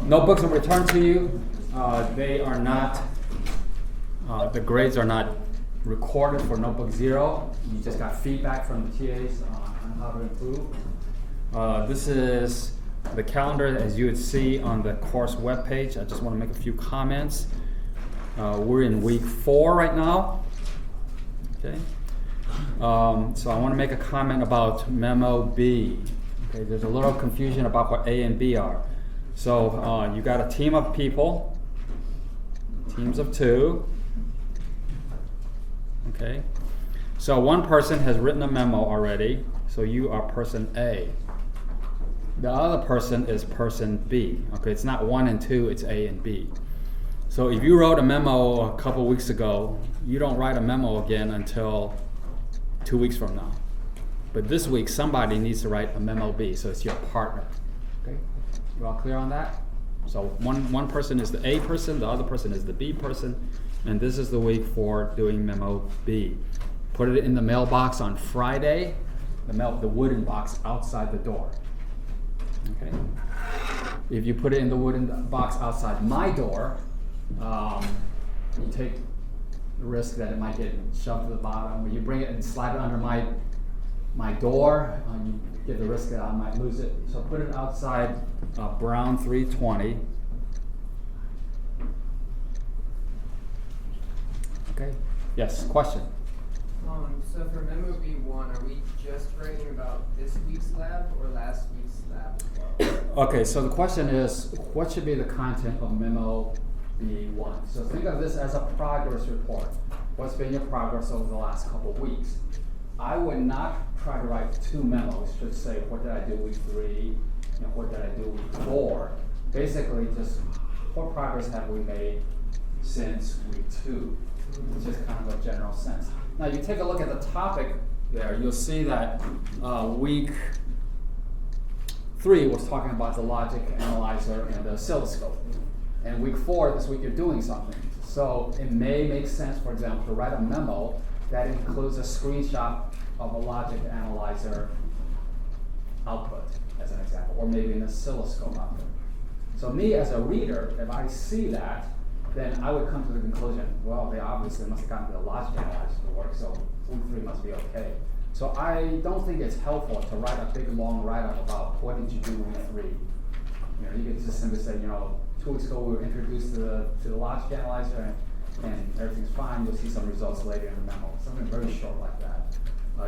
Notebooks are returned to you. They are not, the grades are not recorded for notebook 0. You just got feedback from the TAs on how to improve. This is the calendar as you would see on the course webpage. I just want to make a few comments. We're in week 4 right now. Okay. So I want to make a comment about Memo B. Okay, there's a little confusion about what A and B are. So you got a team of people, teams of 2. Okay. So one person has written a memo already, so you are person A. The other person is person B. Okay, it's not 1 and 2, it's A and B. So if you wrote a memo a couple weeks ago, you don't write a memo again until 2 weeks from now. But this week, somebody needs to write a memo B, so it's your partner. Okay, you all clear on that? So one person is the A person, the other person is the B person, and this is the week for doing memo B. Put it in the mailbox on Friday, the wooden box outside the door. Okay. If you put it in the wooden box outside my door, you take the risk that it might get shoved to the bottom. When you bring it and slide it under my door, you get the risk that I might lose it. So put it outside Brown 320. Okay. Yes. Question. So for Memo B1, are we just writing about this week's lab or last week's lab as well? Okay. So the question is, what should be the content of Memo B1? So think of this as a progress report. What's been your progress over the last couple of weeks? I would not try to write 2 memos. Just say, what did I do week 3? What did I do week 4? Basically, just what progress have we made since week 2? Which is kind of a general sense. Now, you take a look at the topic there. You'll see that week 3 was talking about the logic analyzer and the oscilloscope. And week 4, this week you're doing something. So it may make sense, for example, to write a memo that includes a screenshot of a logic analyzer output, as an example, or maybe an oscilloscope output. So me as a reader, if I see that, then I would come to the conclusion, well, they obviously must have gotten the logic analyzer to work, so week 3 must be okay. So I don't think it's helpful to write a big long write-up about what did you do week 3. You could just simply say, 2 weeks ago we were introduced to the logic analyzer and everything's fine. You'll see some results later in the memo. Something very short like that.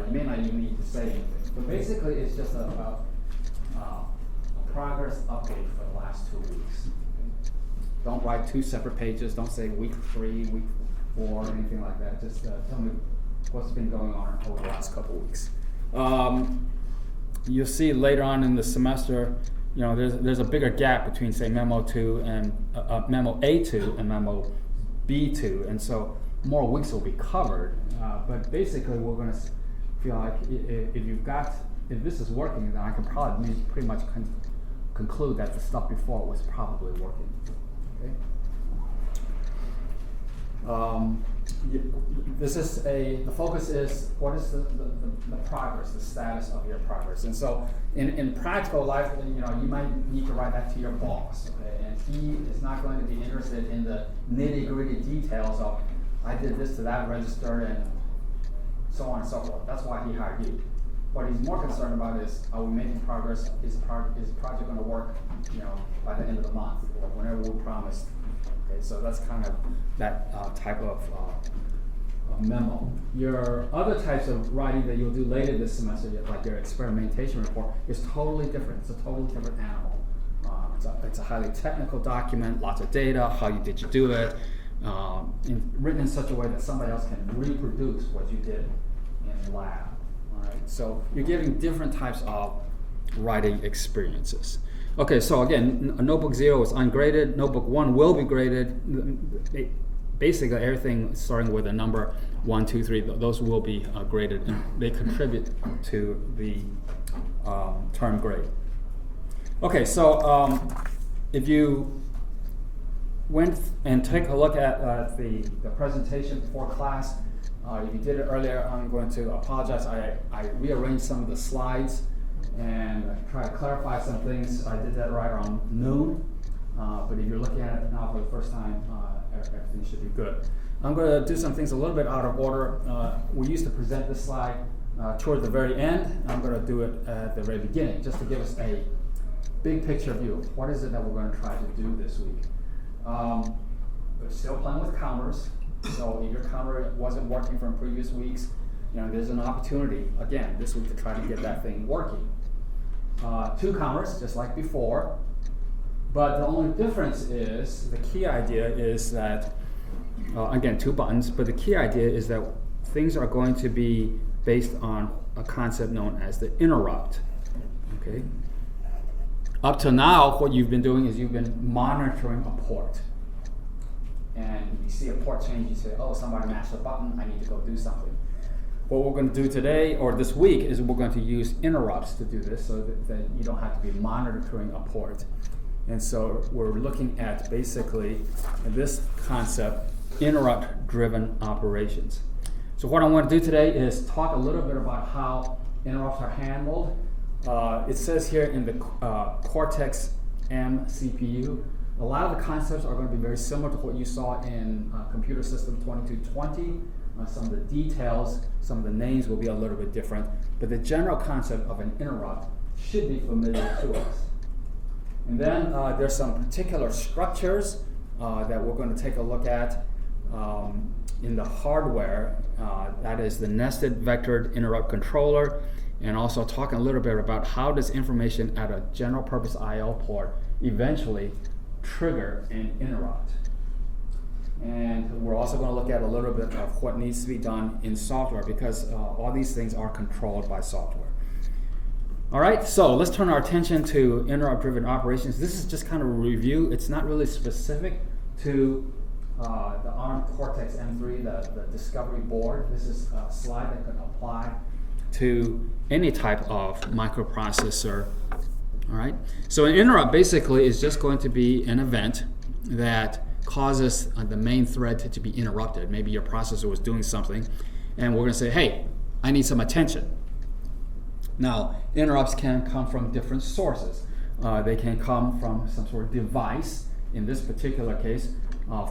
You may not even need to say anything. But basically it's just a progress update for the last 2 weeks. Don't write 2 separate pages. Don't say week 3, week 4, anything like that. Just tell me what's been going on over the last couple weeks. You'll see later on in the semester, there's a bigger gap between, say, Memo 2 and Memo A2 and Memo B2, and so more weeks will be covered. But basically, we're going to feel like if this is working, then I can probably pretty much conclude that the stuff before was probably working. Okay. The focus is what is the progress, the status of your progress. And so in practical life, you might need to write that to your boss, okay? And he is not going to be interested in the nitty-gritty details of, I did this to that register and so on and so forth. That's why he hired you. What he's more concerned about is, are we making progress? Is the project going to work, by the end of the month or whenever we promised? Okay, so that's kind of that type of memo. Your other types of writing that you'll do later this semester, like your experimentation report, is totally different. It's a totally different animal. It's a highly technical document, lots of data, did you do it, written in such a way that somebody else can reproduce what you did in the lab. All right? So you're getting different types of writing experiences. Okay, so again, Notebook 0 is ungraded. Notebook 1 will be graded. Basically, everything starting with a number 1, 2, 3, those will be graded, and they contribute to the term grade. Okay, so if you went and take a look at the presentation before class, if you did it earlier, I'm going to apologize. I rearranged some of the slides and try to clarify some things. I did that right around noon, but if you're looking at it now for the first time, everything should be good. I'm going to do some things a little bit out of order. We used to present this slide toward the very end. I'm going to do it at the very beginning, just to give us a big picture view. What is it that we're going to try to do this week? We're still playing with counters, so if your counter wasn't working from previous weeks, there's an opportunity, again, this week to try to get that thing working. 2 counters, just like before, but the only difference is, the key idea is that, again, 2 buttons, but the key idea is that things are going to be based on a concept known as the interrupt, okay? Up to now, what you've been doing is you've been monitoring a port. And you see a port change, you say, oh, somebody mashed a button, I need to go do something. What we're going to do today, or this week, is we're going to use interrupts to do this so that you don't have to be monitoring a port. And so we're looking at basically this concept, interrupt-driven operations. So what I want to do today is talk a little bit about how interrupts are handled. It says here in the Cortex-M CPU, a lot of the concepts are going to be very similar to what you saw in Computer System 2220. Some of the details, some of the names will be a little bit different, but the general concept of an interrupt should be familiar to us. And then there's some particular structures that we're going to take a look at in the hardware. That is the nested vectored interrupt controller, and also talking a little bit about how does information at a general purpose I/O port eventually trigger an interrupt. And we're also going to look at a little bit of what needs to be done in software, because all these things are controlled by software. All right, so let's turn our attention to interrupt-driven operations. This is just kind of a review. It's not really specific to the ARM Cortex-M3, the discovery board. This is a slide that can apply to any type of microprocessor. All right, so an interrupt basically is just going to be an event that causes the main thread to be interrupted. Maybe your processor was doing something, and we're going to say, hey, I need some attention. Now, interrupts can come from different sources. They can come from some sort of device. In this particular case,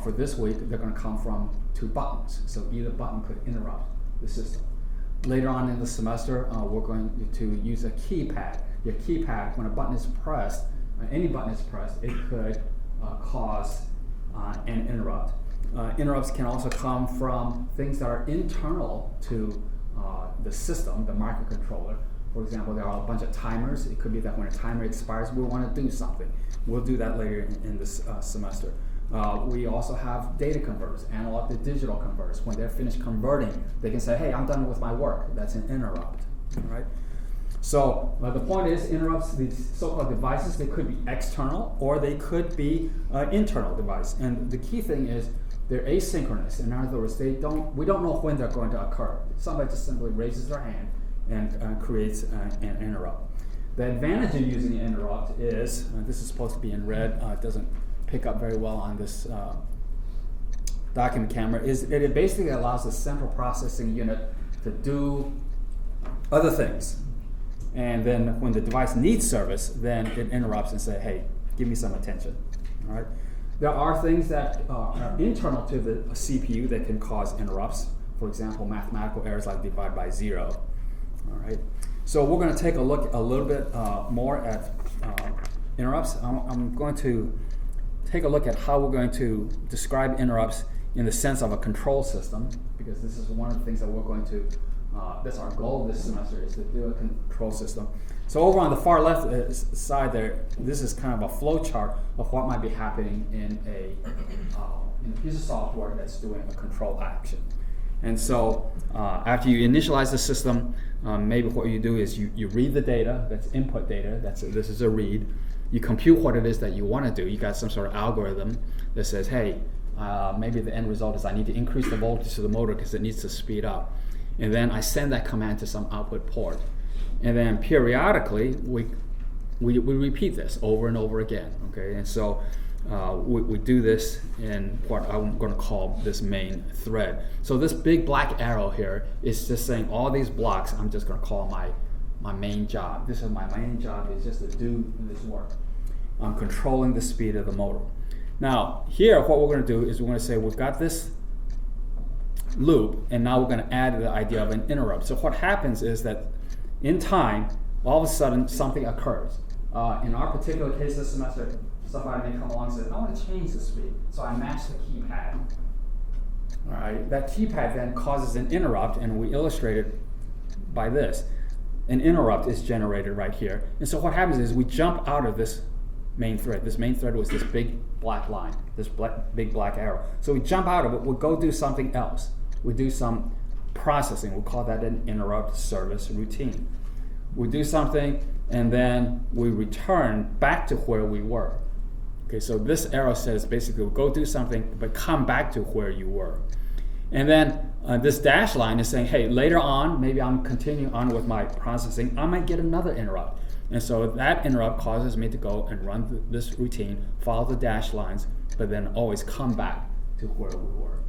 for this week, they're going to come from 2 buttons. So either button could interrupt the system. Later on in the semester, we're going to use a keypad. Your keypad, when a button is pressed, any button is pressed, it could cause an interrupt. Interrupts can also come from things that are internal to the system, the microcontroller. For example, there are a bunch of timers. It could be that when a timer expires, we want to do something. We'll do that later in this semester. We also have data converters, analog to digital converters. When they're finished converting, they can say, hey, I'm done with my work. That's an interrupt, all right? So the point is, interrupts, these so-called devices, they could be external or they could be internal device. And the key thing is they're asynchronous. In other words, we don't know when they're going to occur. Somebody just simply raises their hand and creates an interrupt. The advantage of using an interrupt is, this is supposed to be in red, it doesn't pick up very well on this document camera, is it basically allows the central processing unit to do other things. And then when the device needs service, then it interrupts and says, hey, give me some attention. All right? There are things that are internal to the CPU that can cause interrupts. For example, mathematical errors like divide by 0. All right? So we're going to take a look a little bit more at interrupts. I'm going to take a look at how we're going to describe interrupts in the sense of a control system, because this is one of the things that we're going to that's our goal this semester, is to do a control system. So over on the far left side there, this is kind of a flow chart of what might be happening in a piece of software that's doing a control action. And so after you initialize the system, maybe what you do is you read the data, that's input data, this is a read. You compute what it is that you want to do. You got some sort of algorithm that says, hey, maybe the end result is I need to increase the voltage to the motor because it needs to speed up. And then I send that command to some output port. And then periodically, we repeat this over and over again, okay? And so we do this in what I'm going to call this main thread. So this big black arrow here is just saying all these blocks I'm just going to call my main job. This is my main job, is just to do this work. I'm controlling the speed of the motor. Now, here, what we're going to do is we're going to say we've got this loop, and now we're going to add the idea of an interrupt. So what happens is that in time, all of a sudden, something occurs. In our particular case this semester, somebody may come along and say, I want to change the speed. So I match the keypad. All right, that keypad then causes an interrupt, and we illustrate it by this. An interrupt is generated right here. And so what happens is we jump out of this main thread. This main thread was this big black line, this big black arrow. So we jump out of it, we'll go do something else. We do some processing. We'll call that an interrupt service routine. We do something, and then we return back to where we were. Okay, so this arrow says basically go do something, but come back to where you were. And then this dash line is saying, hey, later on, maybe I'm continuing on with my processing, I might get another interrupt. And so that interrupt causes me to go and run this routine, follow the dash lines, but then always come back to where we were.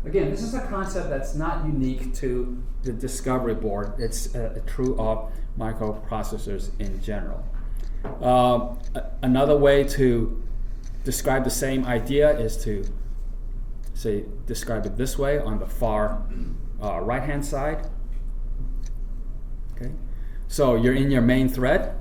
Again, this is a concept that's not unique to the discovery board. It's true of microprocessors in general. Another way to describe the same idea is to describe it this way on the far right-hand side. Okay, so you're in your main thread.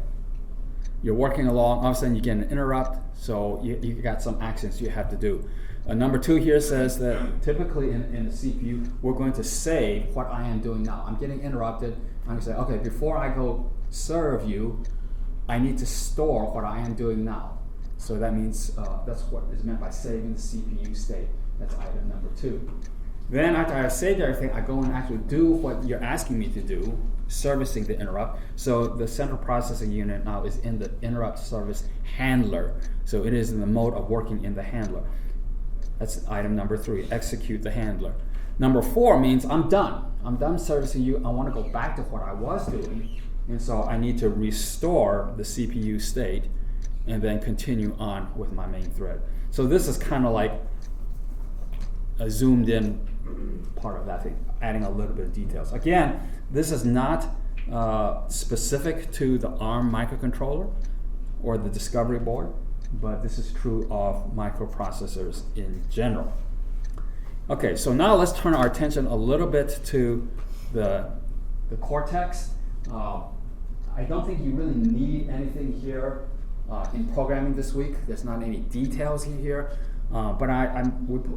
You're working along. All of a sudden, you get an interrupt. So you got some actions you have to do. Number 2 here says that typically in the CPU, we're going to save what I am doing now. I'm getting interrupted. I'm going to say, okay, before I go serve you, I need to store what I am doing now. So that means that's what is meant by saving the CPU state. That's item number 2. Then after I've saved everything, I go and actually do what you're asking me to do, servicing the interrupt. So the central processing unit now is in the interrupt service handler. So it is in the mode of working in the handler. That's item number 3, execute the handler. Number 4 means I'm done. I'm done servicing you. I want to go back to what I was doing. And so I need to restore the CPU state and then continue on with my main thread. So this is kind of like a zoomed in part of that thing, adding a little bit of details. Again, this is not specific to the ARM microcontroller or the discovery board, but this is true of microprocessors in general. Okay, so now let's turn our attention a little bit to the cortex. I don't think you really need anything here in programming this week. There's not any details here, but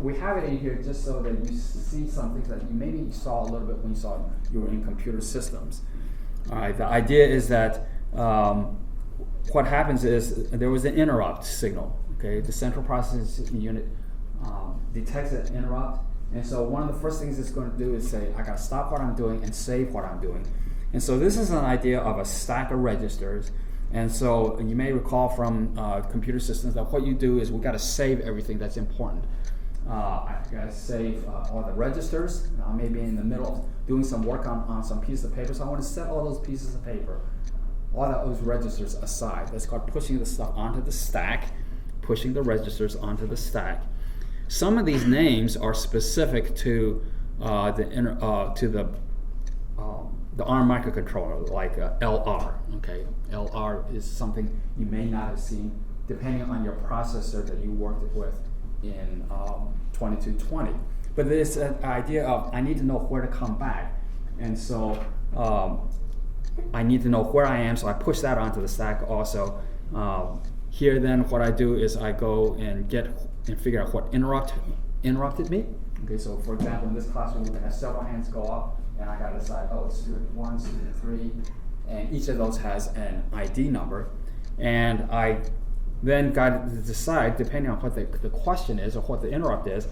we have it in here just so that you see some things that you maybe saw a little bit when you were in computer systems. All right, the idea is that what happens is there was an interrupt signal. Okay, the central processing unit detects an interrupt, and so one of the first things it's going to do is say, I got to stop what I'm doing and save what I'm doing. And so this is an idea of a stack of registers. And so you may recall from computer systems that what you do is we got to save everything that's important. I got to save all the registers. Maybe in the middle of doing some work on some piece of paper, so I want to set all those pieces of paper, all those registers aside. That's called pushing the stuff onto the stack, pushing the registers onto the stack. Some of these names are specific to the ARM microcontroller, like LR. Okay, LR is something you may not have seen, depending on your processor that you worked with in 2220. But there's an idea of I need to know where to come back, and so I need to know where I am. So I push that onto the stack also. Here, then, what I do is I go and figure out what interrupted me. Okay, so for example, in this classroom, we're going to have several hands go up. And I got to decide, it's student 1, student 3, and each of those has an ID number. And I then got to decide, depending on what the question is or what the interrupt is,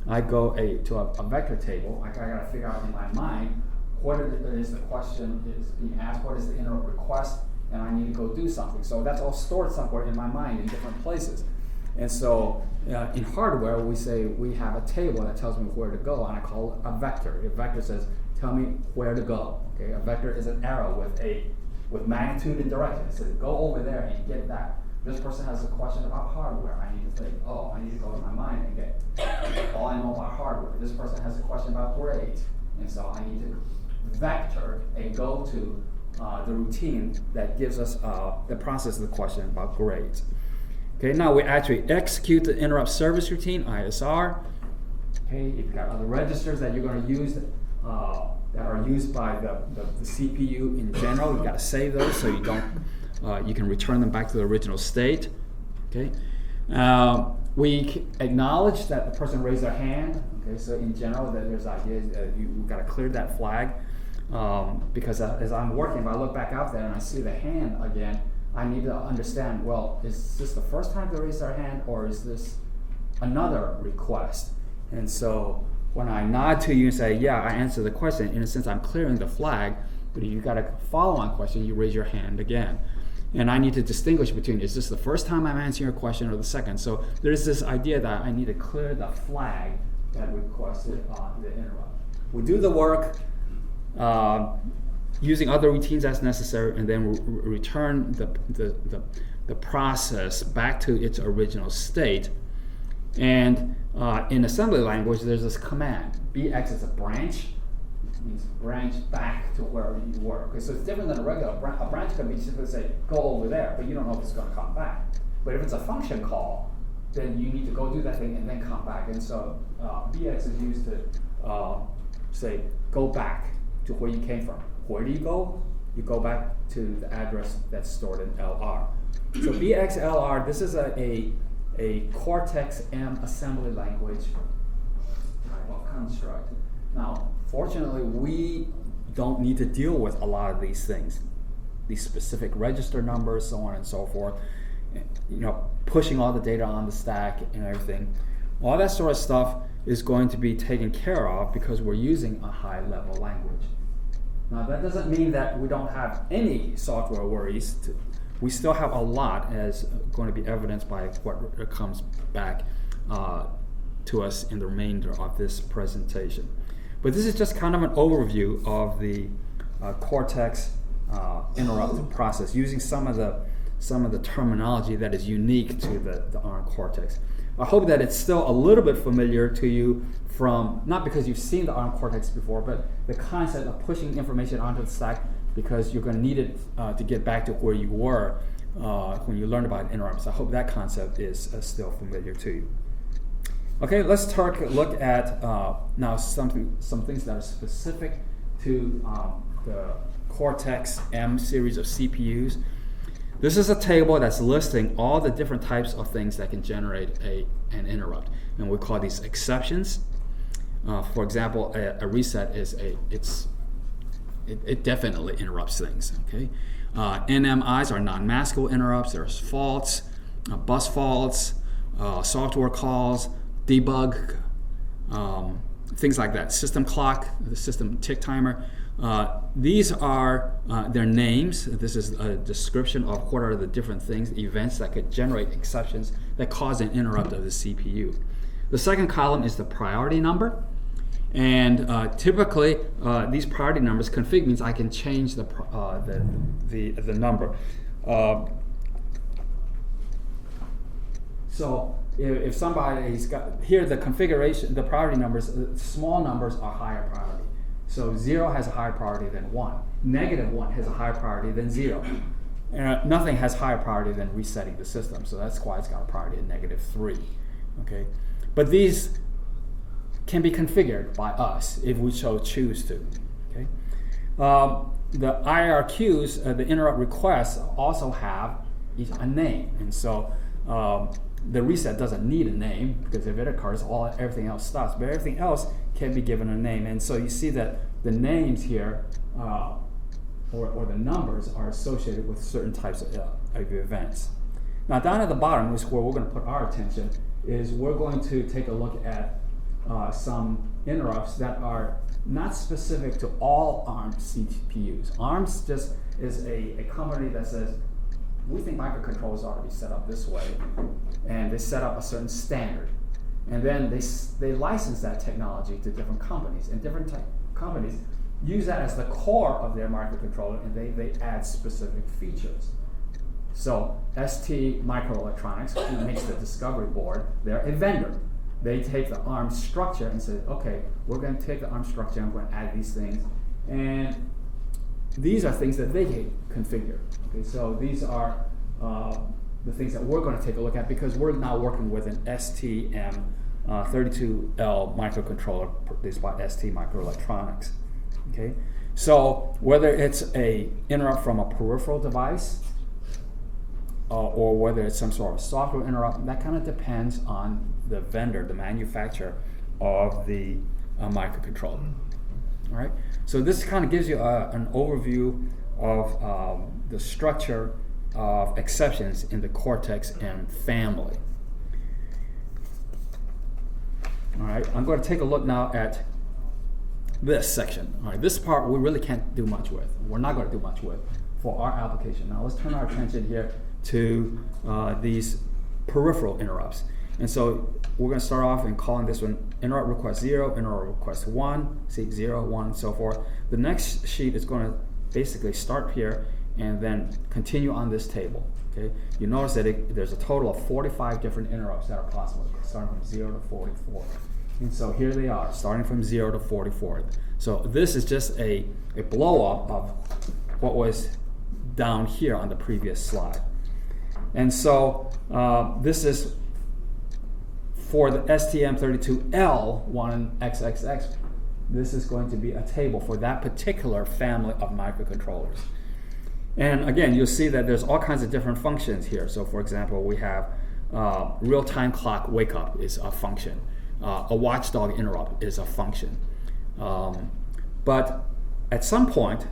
I go to a vector table. I got to figure out in my mind what is the question is being asked, what is the interrupt request, and I need to go do something. So that's all stored somewhere in my mind in different places. And so in hardware, we say we have a table that tells me where to go, and I call it a vector. A vector says, tell me where to go. Okay, a vector is an arrow with magnitude and direction. It says go over there and get that. This person has a question about hardware. I need to say, I need to go to my mind and get all I know about hardware. This person has a question about grades, and so I need to vector a go to the routine that gives us the process of the question about grades. Okay, now we actually execute the interrupt service routine, ISR. Okay, you've got other registers that you're going to use that are used by the CPU in general. You've got to save those so you don't, you can return them back to the original state. Okay, we acknowledge that the person raised their hand. Okay, so in general, that there's ideas you've got to clear that flag because as I'm working, if I look back out there and I see the hand again, I need to understand, well, is this the first time they raised their hand, or is this another request? And so when I nod to you and say, yeah, I answered the question, in a sense I'm clearing the flag, but if you've got a follow-on question, you raise your hand again. And I need to distinguish between, is this the first time I'm answering your question or the second? So there's this idea that I need to clear the flag that requested the interrupt. We do the work using other routines as necessary, and then return the process back to its original state. And in assembly language, there's this command. BX is a branch. It means branch back to where you were. Okay, so it's different than a regular branch. A branch can be simply say, go over there, but you don't know if it's going to come back. But if it's a function call, then you need to go do that thing and then come back. And so BX is used to say, go back to where you came from. Where do you go? You go back to the address that's stored in LR. So BXLR, this is a Cortex-M assembly language type of construct. Now, fortunately, we don't need to deal with a lot of these things, these specific register numbers, so on and so forth. You know, pushing all the data on the stack and everything. All that sort of stuff is going to be taken care of because we're using a high-level language. Now, that doesn't mean that we don't have any software worries. We still have a lot, as going to be evidenced by what comes back to us in the remainder of this presentation. But this is just kind of an overview of the Cortex interrupt process, using some of the terminology that is unique to the ARM Cortex. I hope that it's still a little bit familiar to you from, not because you've seen the ARM Cortex before, but the concept of pushing information onto the stack because you're going to need it to get back to where you were when you learned about interrupts. I hope that concept is still familiar to you. Okay, let's take a look at now some things that are specific to the Cortex-M series of CPUs. This is a table that's listing all the different types of things that can generate an interrupt, and we call these exceptions. For example, a reset is it definitely interrupts things. Okay, NMIs are non-maskable interrupts. There's faults, bus faults, software calls, debug, things like that. System clock, the system tick timer. These are their names. This is a description of what are the different things, events that could generate exceptions that cause an interrupt of the CPU. The second column is the priority number. And typically, these priority numbers config means I can change the number. So if somebody's got, here the configuration, the priority numbers, small numbers are higher priority. So 0 has a higher priority than 1. -1 has a higher priority than 0. Nothing has higher priority than resetting the system. So that's why it's got a priority of -3. Okay, but these can be configured by us if we so choose to. Okay, the IRQs, the interrupt requests, also have a name, and so the reset doesn't need a name because if it occurs, everything else stops. But everything else can be given a name, and so you see that the names here, or the numbers, are associated with certain types of events. Now, down at the bottom is where we're going to put our attention. Is we're going to take a look at some interrupts that are not specific to all ARM CPUs. ARM just is a company that says, we think microcontrollers ought to be set up this way, and they set up a certain standard. And then they license that technology to different companies, and different companies use that as the core of their microcontroller, and they add specific features. So ST Microelectronics, who makes the Discovery board, they're a vendor. They take the ARM structure and say, okay, we're going to take the ARM structure and we're going to add these things. And these are things that they can configure. Okay, so these are the things that we're going to take a look at because we're now working with an STM32L microcontroller produced by ST Microelectronics. Okay, so whether it's a interrupt from a peripheral device or whether it's some sort of software interrupt, that kind of depends on the vendor, the manufacturer of the microcontroller. All right, so this kind of gives you an overview of the structure of exceptions in the Cortex-M family. All right, I'm going to take a look now at this section. All right, this part we really can't do much with. We're not going to do much with for our application. Now let's turn our attention here to these peripheral interrupts. And so we're going to start off and calling this one interrupt request 0, interrupt request 1, see 0, 1, and so forth. The next sheet is going to basically start here and then continue on this table. Okay, you notice that there's a total of 45 different interrupts that are possible, starting from 0 to 44. And so here they are, starting from 0 to 44. So this is just a blow up of what was down here on the previous slide. And so this is for the STM32L1XXX. This is going to be a table for that particular family of microcontrollers. And again, you'll see that there's all kinds of different functions here. So for example, we have real-time clock wake up is a function. A watchdog interrupt is a function. But at some point,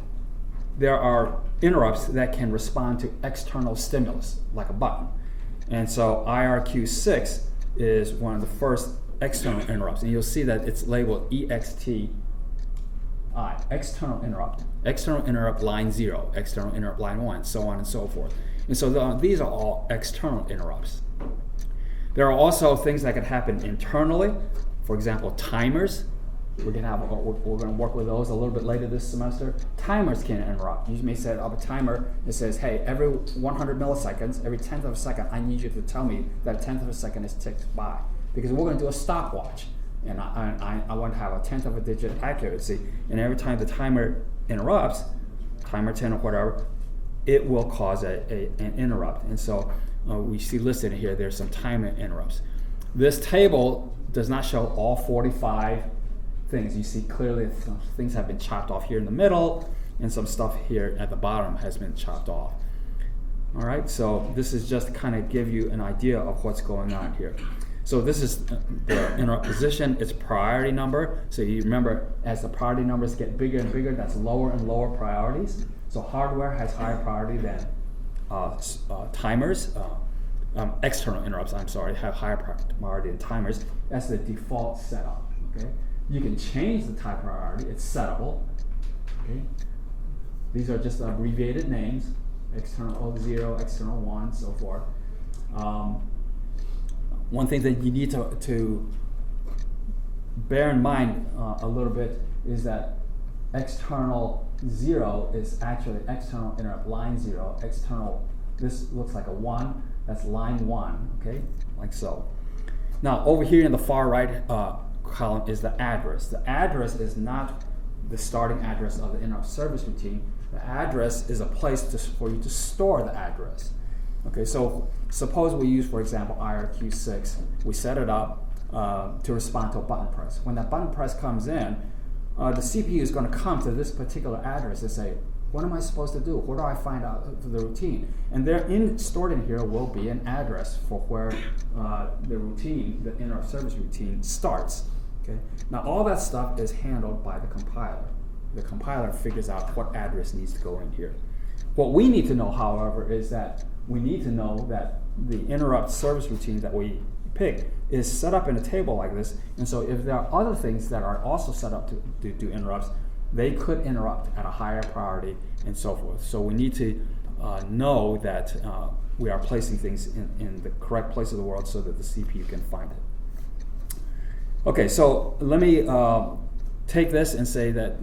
there are interrupts that can respond to external stimulus, like a button. And so IRQ6 is one of the first external interrupts. And you'll see that it's labeled EXTI, external interrupt. External interrupt line 0, external interrupt line 1, so on and so forth. And so these are all external interrupts. There are also things that can happen internally. For example, timers. We're going to work with those a little bit later this semester. Timers can interrupt. You may set up a timer that says, hey, every 100 milliseconds, every tenth of a second, I need you to tell me that a tenth of a second is ticked by. Because we're going to do a stopwatch. And I want to have a tenth of a digit accuracy. And every time the timer interrupts, timer 10 or whatever, it will cause an interrupt. And so we see listed here, there's some timer interrupts. This table does not show all 45 things. You see clearly some things have been chopped off here in the middle, and some stuff here at the bottom has been chopped off. All right, so this is just to kind of give you an idea of what's going on here. So this is the interrupt position, its priority number. So you remember, as the priority numbers get bigger and bigger, that's lower and lower priorities. So hardware has higher priority than timers. External interrupts, have higher priority than timers. That's the default setup. Okay, you can change the type priority. It's settable. Okay, these are just abbreviated names: external 0, external 1, so forth. One thing that you need to bear in mind a little bit is that external 0 is actually external interrupt line 0. External, this looks like a 1. That's line 1, okay, like so. Now over here in the far right column is the address. The address is not the starting address of the interrupt service routine. The address is a place for you to store the address. Okay, so suppose we use, for example, IRQ6. We set it up to respond to a button press. When that button press comes in, the CPU is going to come to this particular address and say, what am I supposed to do? Where do I find out the routine? And stored in here will be an address for where the routine, the interrupt service routine, starts. Okay. Now all that stuff is handled by the compiler. The compiler figures out what address needs to go in here. What we need to know, however, is that we need to know that the interrupt service routine that we pick is set up in a table like this. And so if there are other things that are also set up to do interrupts, they could interrupt at a higher priority and so forth. So we need to know that we are placing things in the correct place of the world so that the CPU can find it. Okay, so let me take this and say that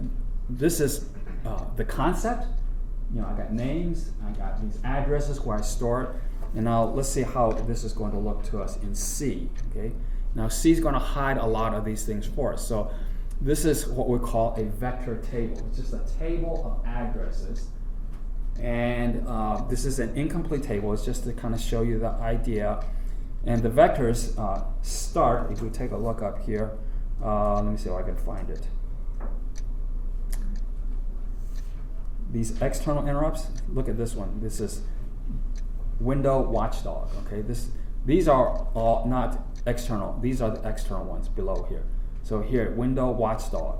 this is the concept. You know, I got names, I got these addresses where I store it, and now let's see how this is going to look to us in C. Okay, now C is going to hide a lot of these things for us. So this is what we call a vector table. It's just a table of addresses. And this is an incomplete table. It's just to kind of show you the idea. And the vectors start, if we take a look up here, let me see if I can find it. These external interrupts, look at this one. This is window watchdog, okay? These are all not external. These are the external ones below here. So here, window watchdog.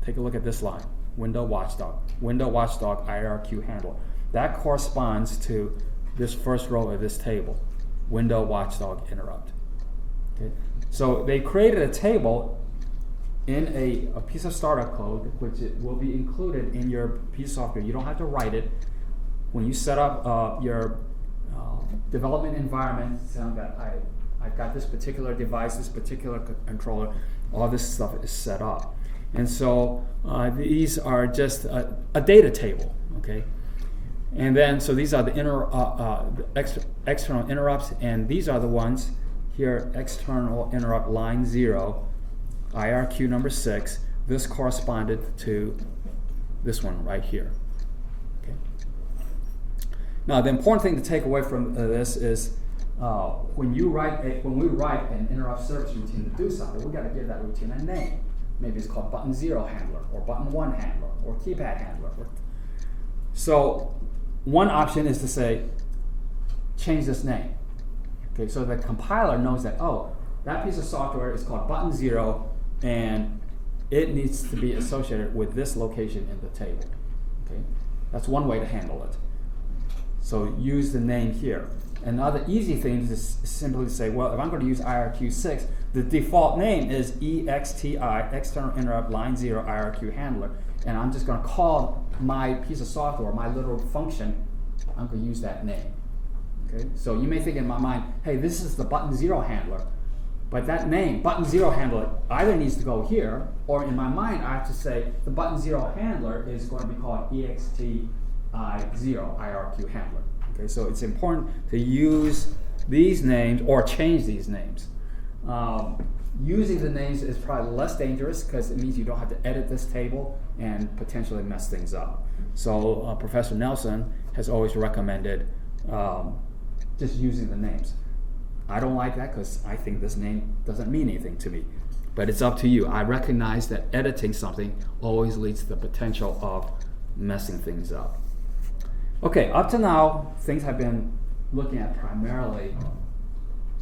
Take a look at this line, window watchdog IRQ handler. That corresponds to this first row of this table, window watchdog interrupt. Okay? So they created a table in a piece of startup code, which it will be included in your piece of software. You don't have to write it. When you set up your development environment, saying that I've got this particular device, this particular controller, all this stuff is set up. And so these are just a data table, okay? And then, so these are the external interrupts, and these are the ones here, external interrupt line 0, IRQ number 6. This corresponded to this one right here. Okay. Now, the important thing to take away from this is when we write an interrupt service routine to do something, we got to give that routine a name. Maybe it's called button 0 handler, or button 1 handler, or keypad handler. So one option is to say, change this name. Okay, so the compiler knows that, oh, that piece of software is called button 0, and it needs to be associated with this location in the table. Okay, that's one way to handle it. So use the name here. Another easy thing is simply to say, well, if I'm going to use IRQ6, the default name is EXTI, external interrupt line 0 IRQ handler, and I'm just going to call my piece of software, my little function, I'm going to use that name. Okay, so you may think in my mind, hey, this is the button 0 handler, but that name, button 0 handler, either needs to go here, or in my mind, I have to say the button 0 handler is going to be called EXTI0 IRQ handler. Okay, so it's important to use these names or change these names. Using the names is probably less dangerous because it means you don't have to edit this table and potentially mess things up. So Professor Nelson has always recommended just using the names. I don't like that because I think this name doesn't mean anything to me. But it's up to you. I recognize that editing something always leads to the potential of messing things up. Okay, up to now, things have been looking at primarily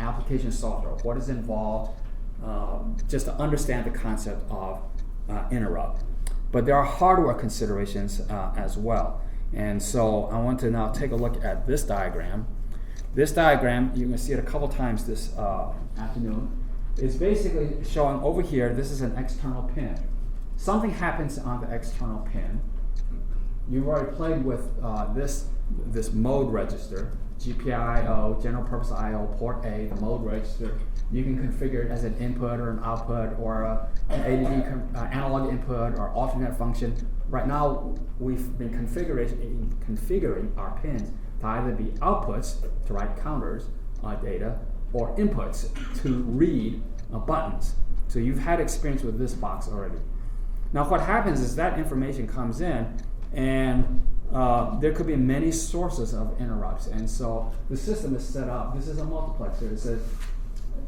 application software, what is involved, just to understand the concept of interrupt. But there are hardware considerations as well. And so I want to now take a look at this diagram. This diagram, you're going to see it a couple times this afternoon, is basically showing over here, this is an external pin. Something happens on the external pin. You've already played with this mode register, GPIO, general purpose IO, port A, the mode register. You can configure it as an input or an output or an ADD analog input or alternate function. Right now, we've been configuring our pins to either be outputs to write counters data or inputs to read buttons. So you've had experience with this box already. Now what happens is that information comes in, and there could be many sources of interrupts, and so the system is set up. This is a multiplexer. It says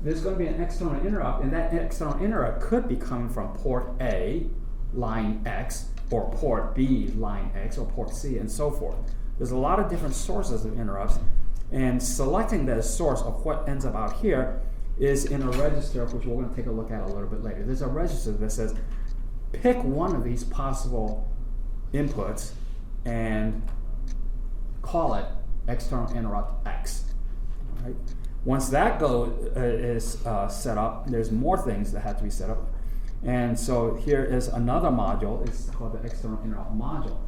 there's going to be an external interrupt, and that external interrupt could be coming from port A, line X, or port B, line X, or port C, and so forth. There's a lot of different sources of interrupts, and selecting the source of what ends up out here is in a register, which we're going to take a look at a little bit later. There's a register that says pick one of these possible inputs and call it external interrupt X. Right? Once that is set up, there's more things that have to be set up. And so here is another module. It's called the external interrupt module.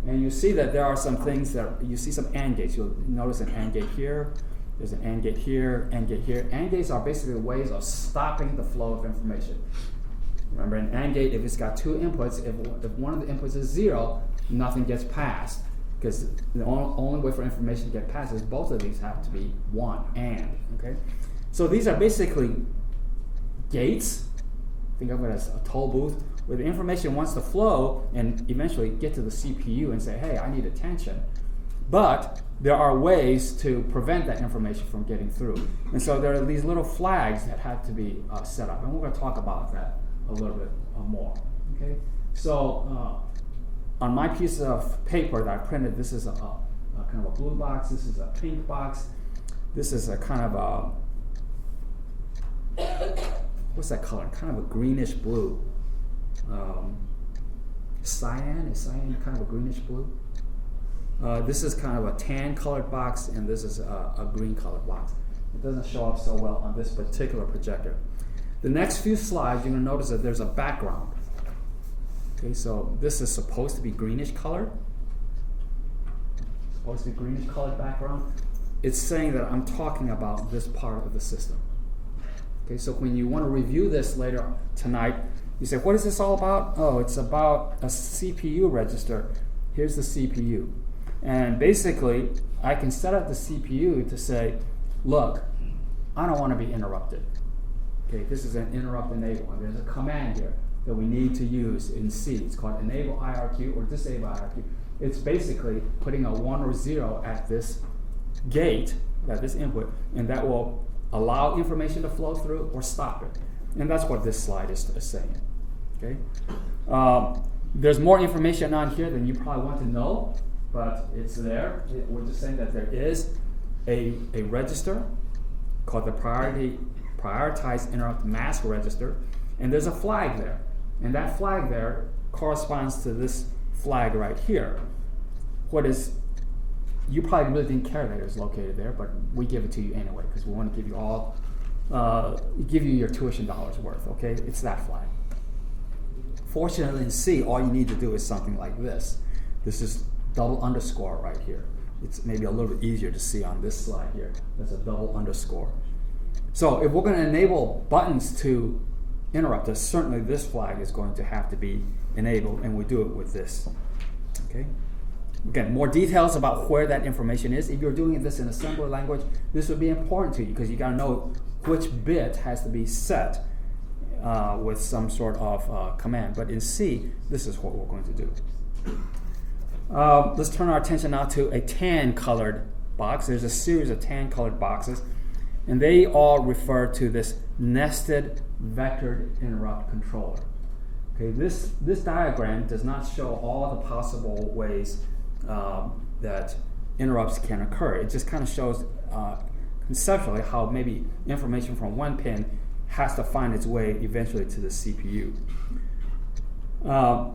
And you see that there are some things that, you see some AND gates. You'll notice an AND gate here, there's an AND gate here, AND gate here. AND gates are basically ways of stopping the flow of information. Remember, an AND gate, if it's got two inputs, if one of the inputs is 0, nothing gets passed. Because the only way for information to get passed is both of these have to be 1 AND. Okay? So these are basically gates think of it as a toll booth, where the information wants to flow and eventually get to the CPU and say, hey, I need attention. But there are ways to prevent that information from getting through. And so there are these little flags that have to be set up. And we're going to talk about that a little bit more. Okay? So on my piece of paper that I printed, this is a kind of a blue box. This is a pink box. This is a kind of a, what's that color? Kind of a greenish blue. Cyan? Is cyan kind of a greenish blue? This is kind of a tan colored box, and this is a green colored box. It doesn't show up so well on this particular projector. The next few slides, you're going to notice that there's a background. Okay, so this is supposed to be greenish colored. Supposed to be greenish colored background. It's saying that I'm talking about this part of the system. Okay, so when you want to review this later tonight, you say, what is this all about? Oh, it's about a CPU register. Here's the CPU. And basically, I can set up the CPU to say, look, I don't want to be interrupted. Okay, this is an interrupt enable, and there's a command here that we need to use in C. It's called enable IRQ or disable IRQ. It's basically putting a 1 or 0 at this gate, at this input, and that will allow information to flow through or stop it. And that's what this slide is saying. Okay. There's more information on here than you probably want to know, but it's there. We're just saying that there is a register called the prioritized interrupt mask register, and there's a flag there. And that flag there corresponds to this flag right here. You probably really didn't care that it was located there, but we give it to you anyway because we want to give you your tuition dollars worth, okay? It's that flag. Fortunately in C, all you need to do is something like this. This is double underscore right here. It's maybe a little bit easier to see on this slide here. There's a double underscore. So if we're going to enable buttons to interrupt us, certainly this flag is going to have to be enabled, and we do it with this. Okay. Again, more details about where that information is. If you're doing this in assembly language, this would be important to you because you got to know which bit has to be set with some sort of command. But in C, this is what we're going to do. Let's turn our attention now to a tan colored box. There's a series of tan colored boxes, and they all refer to this nested vectored interrupt controller. Okay, this diagram does not show all the possible ways that interrupts can occur. It just kind of shows conceptually how maybe information from one pin has to find its way eventually to the CPU. I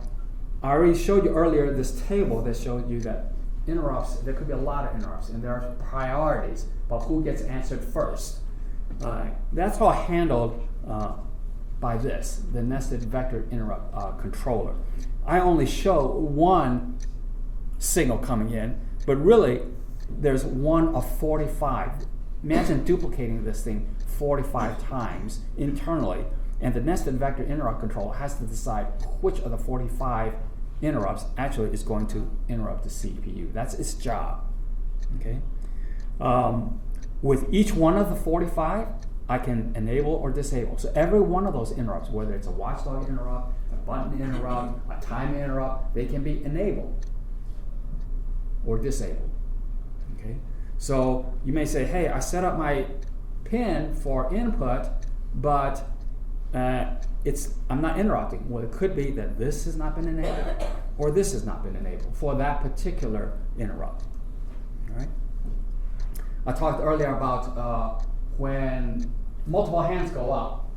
already showed you earlier this table that showed you that interrupts, there could be a lot of interrupts, and there are priorities about who gets answered first. That's all handled by this, the nested vector interrupt controller. I only show one signal coming in, but really there's one of 45. Imagine duplicating this thing 45 times internally, and the nested vector interrupt controller has to decide which of the 45 interrupts actually is going to interrupt the CPU. That's its job. Okay. With each one of the 45, I can enable or disable. So every one of those interrupts, whether it's a watchdog interrupt, a button interrupt, a time interrupt, they can be enabled or disabled. Okay. So you may say, hey, I set up my pin for input, but I'm not interrupting. Well, it could be that this has not been enabled or this has not been enabled for that particular interrupt. All right. I talked earlier about when multiple hands go up.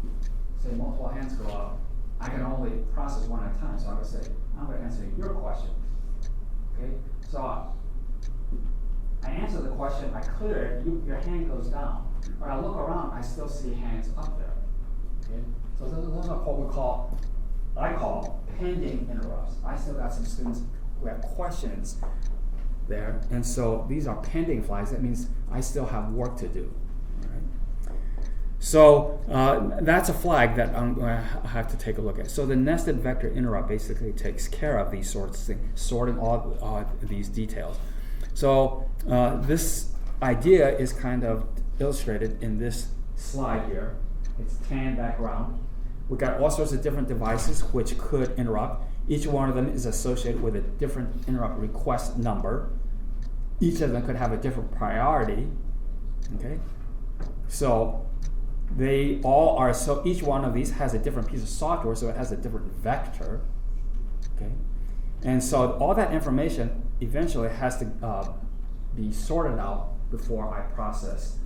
Say multiple hands go up, I can only process one at a time. So I would say, I'm going to answer your question. Okay. So I answer the question, I clear it, your hand goes down. When I look around, I still see hands up there. Okay? So those are what I call pending interrupts. I still got some students who have questions there, and so these are pending flags. That means I still have work to do. All right? So that's a flag that I'm going to have to take a look at. So the nested vector interrupt basically takes care of these sorts of things, sorting all these details. So this idea is kind of illustrated in this slide here. It's tan background. We got all sorts of different devices which could interrupt. Each one of them is associated with a different interrupt request number. Each of them could have a different priority. Okay, so they all are, so each one of these has a different piece of software, so it has a different vector. Okay, and so all that information eventually has to be sorted out before I process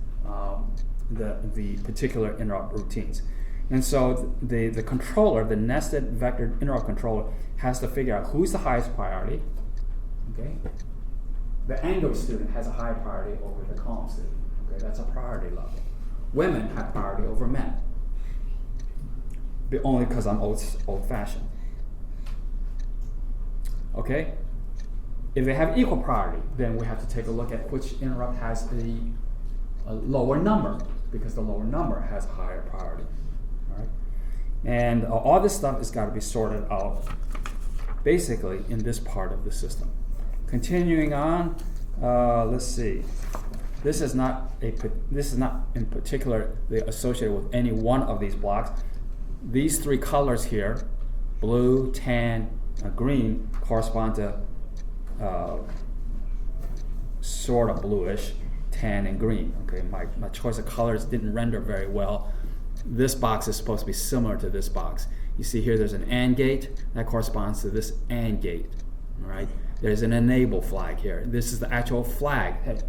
the particular interrupt routines. And so the controller, the nested vector interrupt controller, has to figure out who's the highest priority. Okay, the Angular student has a high priority over the column student. Okay, that's a priority level. Women have priority over men, but only because I'm old-fashioned. Okay, if they have equal priority, then we have to take a look at which interrupt has a lower number, because the lower number has a higher priority. All right, and all this stuff has got to be sorted out, basically, in this part of the system. Continuing on, let's see. This is not in particular associated with any one of these blocks. These three colors here, blue, tan, green, correspond to sort of bluish, tan, and green. Okay, my choice of colors didn't render very well. This box is supposed to be similar to this box. You see here there's an AND gate that corresponds to this AND gate. All right, there's an enable flag here. This is the actual flag. Hey,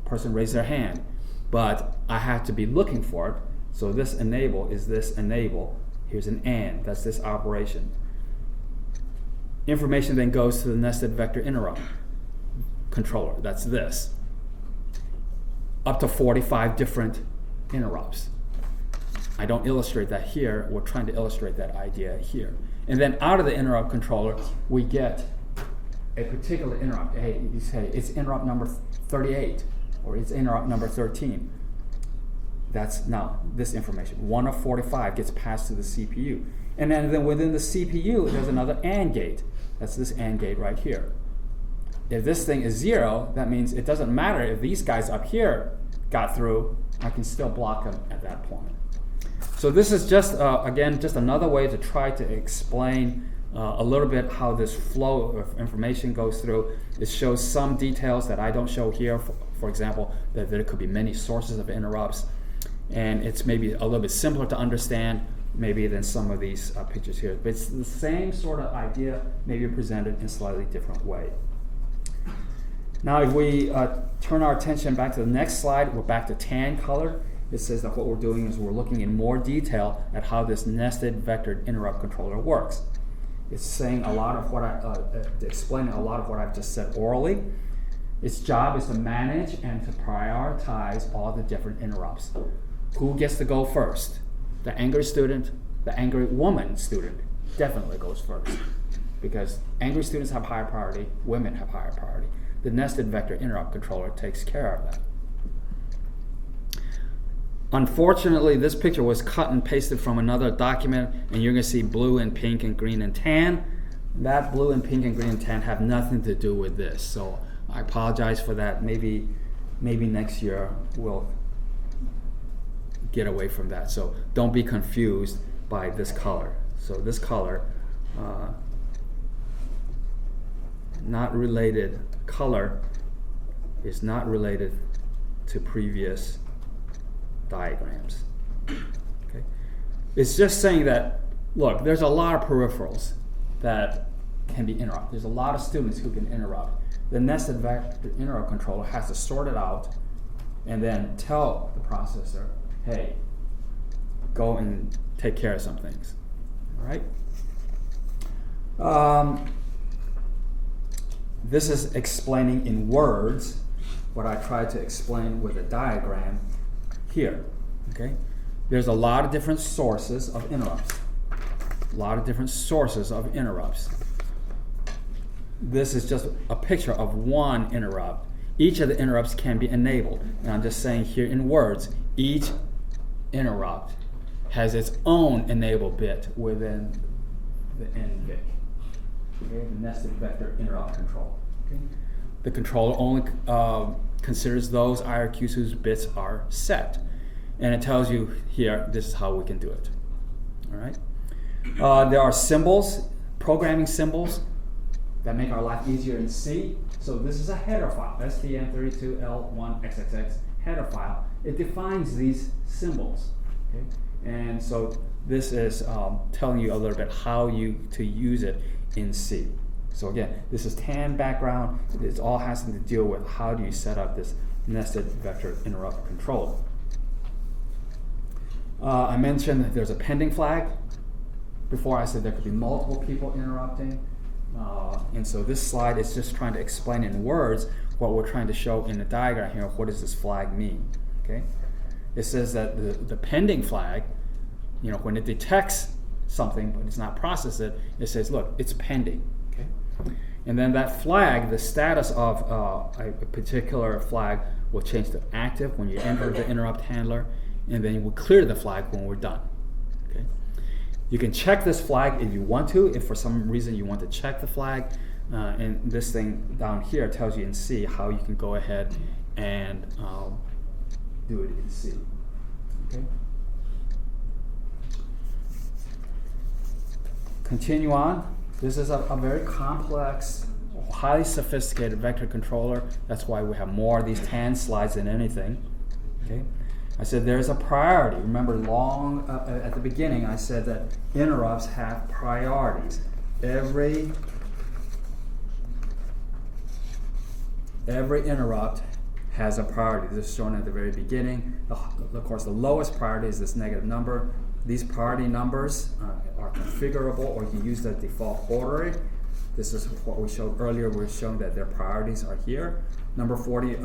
person raised their hand, but I have to be looking for it. So this enable is this enable. Here's an AND, that's this operation. Information then goes to the nested vector interrupt controller, that's this. Up to 45 different interrupts. I don't illustrate that here, we're trying to illustrate that idea here. And then out of the interrupt controller, we get a particular interrupt. Hey, you say it's interrupt number 38. Or it's interrupt number 13. That's now this information. 1 of 45 gets passed to the CPU. And then within the CPU, there's another AND gate. That's this AND gate right here. If this thing is 0, that means it doesn't matter if these guys up here got through, I can still block them at that point. So this is just, again, just another way to try to explain a little bit how this flow of information goes through. It shows some details that I don't show here. For example, that there could be many sources of interrupts, and it's maybe a little bit simpler to understand maybe than some of these pictures here. But it's the same sort of idea, maybe presented in a slightly different way. Now if we turn our attention back to the next slide, we're back to tan color. It says that what we're doing is we're looking in more detail at how this nested vector interrupt controller works. It's saying a lot of what explaining a lot of what I've just said orally. Its job is to manage and to prioritize all the different interrupts. Who gets to go first? The angry student, the angry woman student definitely goes first, because angry students have higher priority, women have higher priority. The nested vector interrupt controller takes care of that. Unfortunately, this picture was cut and pasted from another document, and you're going to see blue and pink and green and tan. That blue and pink and green and tan have nothing to do with this, so I apologize for that. Maybe next year we'll get away from that. So don't be confused by this color. So this color, not related, color is not related to previous diagrams. Okay, it's just saying that, look, there's a lot of peripherals that can be interrupted. There's a lot of students who can interrupt. The nested vector interrupt controller has to sort it out and then tell the processor, hey, go and take care of some things. All right? This is explaining in words what I tried to explain with a diagram here. Okay? There's a lot of different sources of interrupts. A lot of different sources of interrupts. This is just a picture of one interrupt. Each of the interrupts can be enabled. And I'm just saying here in words, each interrupt has its own enable bit within the end bit. Okay, the nested vector interrupt control. Okay. The controller only considers those IRQs whose bits are set. And it tells you here, this is how we can do it. All all right? There are symbols, programming symbols, that make our life easier in C. So this is a header file, stn32L1XXX header file. It defines these symbols, okay? And so this is telling you a little bit how to use it in C. So again, this is tan background. It all has to deal with how do you set up this nested vector interrupt controller. I mentioned that there's a pending flag. Before I said there could be multiple people interrupting. And so this slide is just trying to explain in words what we're trying to show in the diagram here. What does this flag mean? Okay, it says that the pending flag, when it detects something but it's not processed it says, look, it's pending. Okay, and then that flag, the status of a particular flag will change to active when you enter the interrupt handler, and then we'll clear the flag when we're done. Okay. You can check this flag if you want to, if for some reason you want to check the flag, and this thing down here tells you in C how you can go ahead and do it in C. Okay. Continue on. This is a very complex, highly sophisticated vector controller. That's why we have more of these tan slides than anything. Okay. I said there's a priority. Remember at the beginning I said that interrupts have priorities. Every interrupt has a priority. This is shown at the very beginning. Of course, the lowest priority is this negative number. These priority numbers are configurable, or you can use the default ordering. This is what we showed earlier. We're showing that their priorities are here. Number 42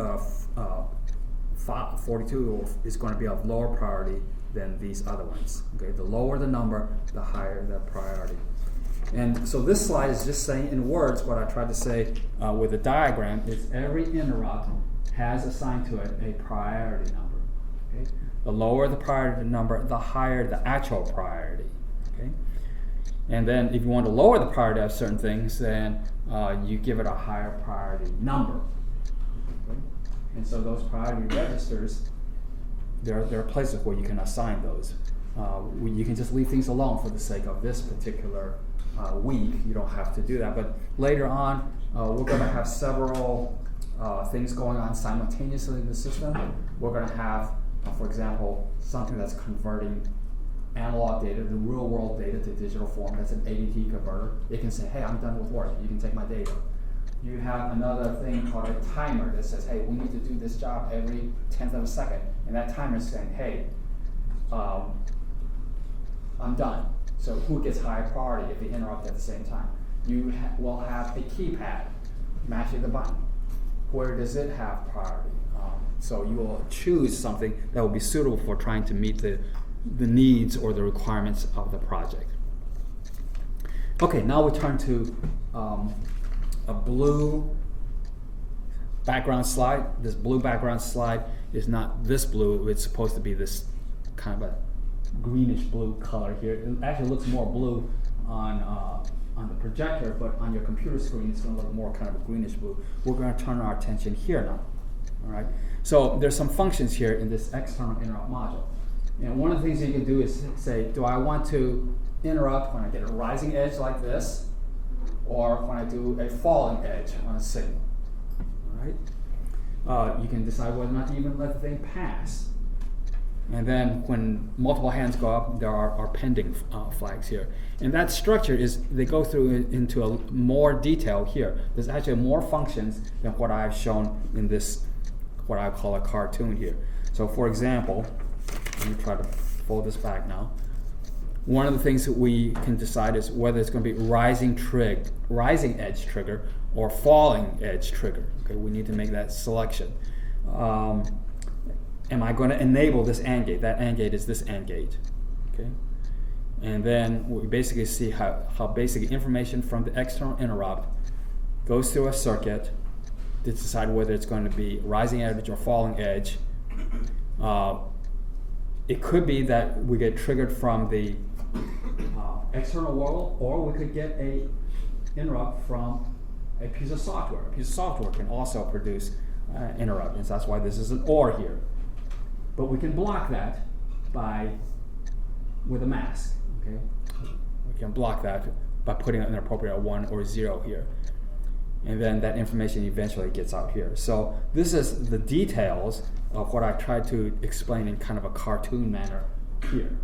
is going to be of lower priority than these other ones. Okay, the lower the number, the higher the priority. And so this slide is just saying in words what I tried to say with a diagram is every interrupt has assigned to it a priority number. Okay? The lower the priority number, the higher the actual priority. Okay? And then if you want to lower the priority of certain things, then you give it a higher priority number. Okay? And so those priority registers, there are places where you can assign those. You can just leave things alone for the sake of this particular week. You don't have to do that. But later on, we're going to have several things going on simultaneously in the system. We're going to have, for example, something that's converting analog data, the real world data, to digital form. That's an ADT converter. It can say, hey, I'm done with work. You can take my data. You have another thing called a timer that says, hey, we need to do this job every 10th of a second. And that timer is saying, hey, I'm done. So who gets higher priority if they interrupt at the same time? You will have a keypad matching the button. Where does it have priority? So you will choose something that will be suitable for trying to meet the needs or the requirements of the project. Okay, now we turn to a blue background slide. This blue background slide is not this blue. It's supposed to be this kind of a greenish blue color here. It actually looks more blue on the projector, but on your computer screen it's going to look more kind of a greenish blue. We're going to turn our attention here now. All right. So there's some functions here in this external interrupt module. And one of the things that you can do is say, do I want to interrupt when I get a rising edge like this, or when I do a falling edge on a signal? All right. You can decide whether or not to even let the thing pass. And then when multiple hands go up, there are pending flags here. And that structure they go through into more detail here. There's actually more functions than what I've shown in this, what I call a cartoon here. So for example, let me try to fold this back now. One of the things that we can decide is whether it's going to be rising edge trigger or falling edge trigger. Okay, we need to make that selection. Am I going to enable this AND gate? That AND gate is this AND gate. Okay? And then we basically see how basic information from the external interrupt goes through a circuit to decide whether it's going to be rising edge or falling edge. It could be that we get triggered from the external world, or we could get a interrupt from a piece of software. A piece of software can also produce interrupt, and so that's why this is an OR here. But we can block that with a mask. Okay, we can block that by putting an appropriate 1 or 0 here. And then that information eventually gets out here. So this is the details of what I tried to explain in kind of a cartoon manner here.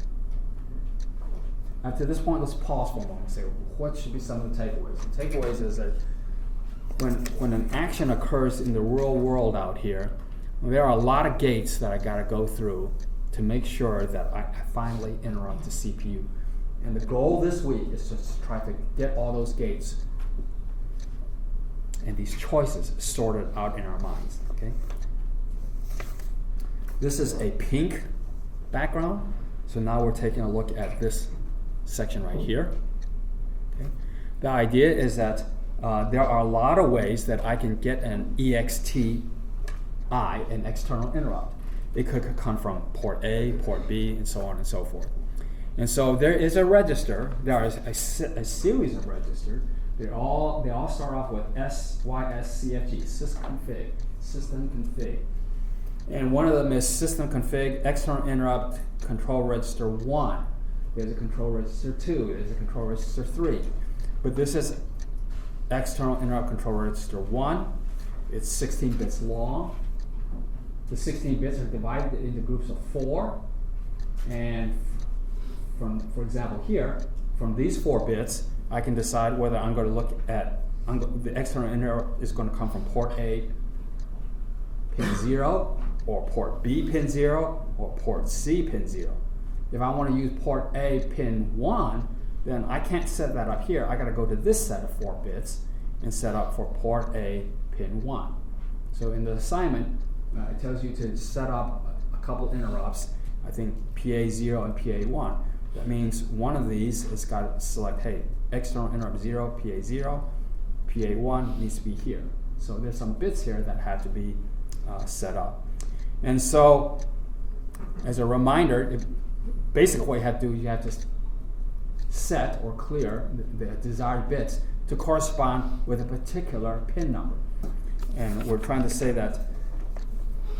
Up to this point, let's pause for a moment and say, what should be some of the takeaways? The takeaways is that when an action occurs in the real world out here, there are a lot of gates that I gotta go through to make sure that I finally interrupt the CPU. And the goal this week is just to try to get all those gates and these choices sorted out in our minds, okay? This is a pink background, so now we're taking a look at this section right here. Okay? The idea is that there are a lot of ways that I can get an EXTI, an external interrupt. It could come from port A, port B, and so on and so forth. And so there is a register, there is a series of registers. They all start off with SYSCFG, system config. And one of them is system config external interrupt control register 1. There's a control register 2, there's a control register 3. But this is external interrupt control register 1. It's 16 bits long. The 16 bits are divided into groups of 4. And for example here, from these 4 bits, I can decide whether I'm going to look at, the external interrupt is going to come from port A, pin 0, or port B, pin 0, or port C, pin 0. If I want to use port A, pin 1, then I can't set that up here. I got to go to this set of 4 bits and set up for port A, pin 1. So in the assignment, it tells you to set up a couple interrupts, I think PA0 and PA1. That means one of these has got to select, hey, external interrupt 0, PA0, PA1 needs to be here. So there's some bits here that have to be set up. And so, as a reminder, basically what you have to set or clear the desired bits to correspond with a particular pin number. And we're trying to say that,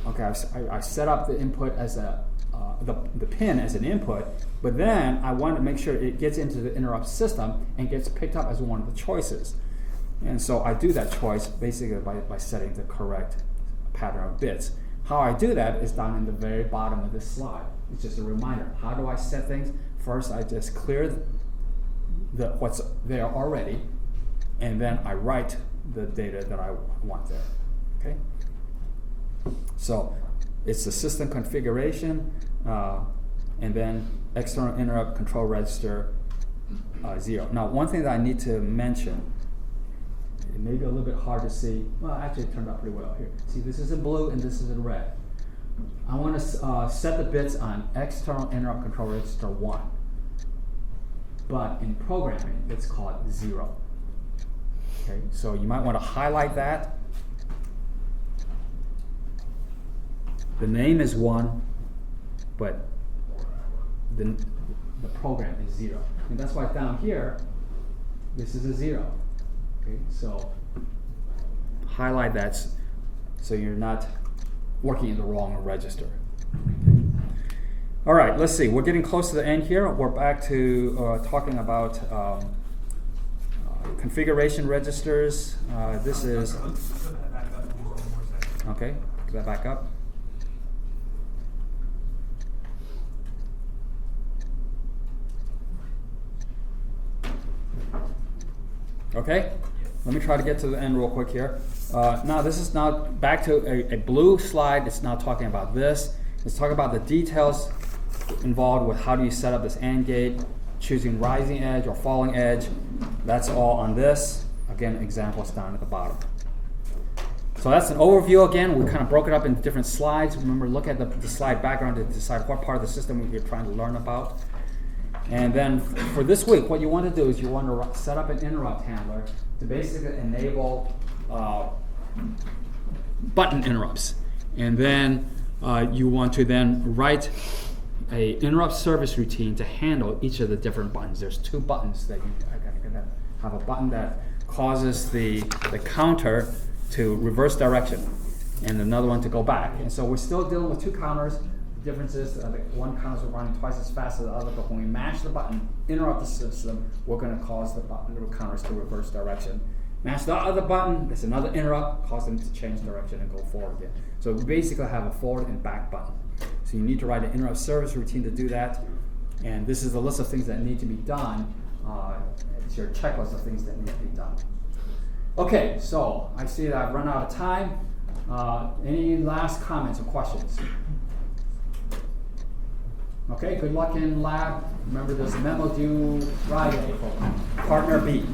okay, I set up the input as the pin as an input, but then I want to make sure it gets into the interrupt system and gets picked up as one of the choices. And so I do that choice basically by setting the correct pattern of bits. How I do that is down in the very bottom of this slide. It's just a reminder. How do I set things? First, I just clear what's there already, and then I write the data that I want there. Okay? So it's the system configuration, and then external interrupt control register 0. Now, one thing that I need to mention, it may be a little bit hard to see. Well, actually, it turned out pretty well here. See, this is in blue and this is in red. I want to set the bits on external interrupt control register 1. But in programming, it's called 0. Okay, so you might want to highlight that. The name is 1, but the program is 0. And that's why down here, this is a 0. Okay, so highlight that so you're not working in the wrong register. All right, let's see. We're getting close to the end here. We're back to talking about configuration registers. This is okay. Get that back up. Okay, let me try to get to the end real quick here. Now this is now back to a blue slide. It's now talking about this. Let's talk about the details involved with how do you set up this AND gate, choosing rising edge or falling edge. That's all on this. Again, examples down at the bottom. So that's an overview again. We kind of broke it up into different slides. Remember, look at the slide background to decide what part of the system you're trying to learn about. And then for this week, what you want to do is you want to set up an interrupt handler to basically enable button interrupts. And then you want to then write a interrupt service routine to handle each of the different buttons. There's 2 buttons that you're gonna have a button that causes the counter to reverse direction and another one to go back. And so we're still dealing with 2 counters, difference is the one counters are running twice as fast as the other, but when we mash the button, interrupt the system, we're gonna cause the counters to reverse direction. Mash the other button, there's another interrupt, cause them to change direction and go forward again. So we basically have a forward and back button. So you need to write an interrupt service routine to do that. And this is a list of things that need to be done. It's your checklist of things that need to be done. Okay, so I see that I've run out of time. Any last comments or questions? Okay, good luck in lab. Remember, there's a memo due Friday for partner B.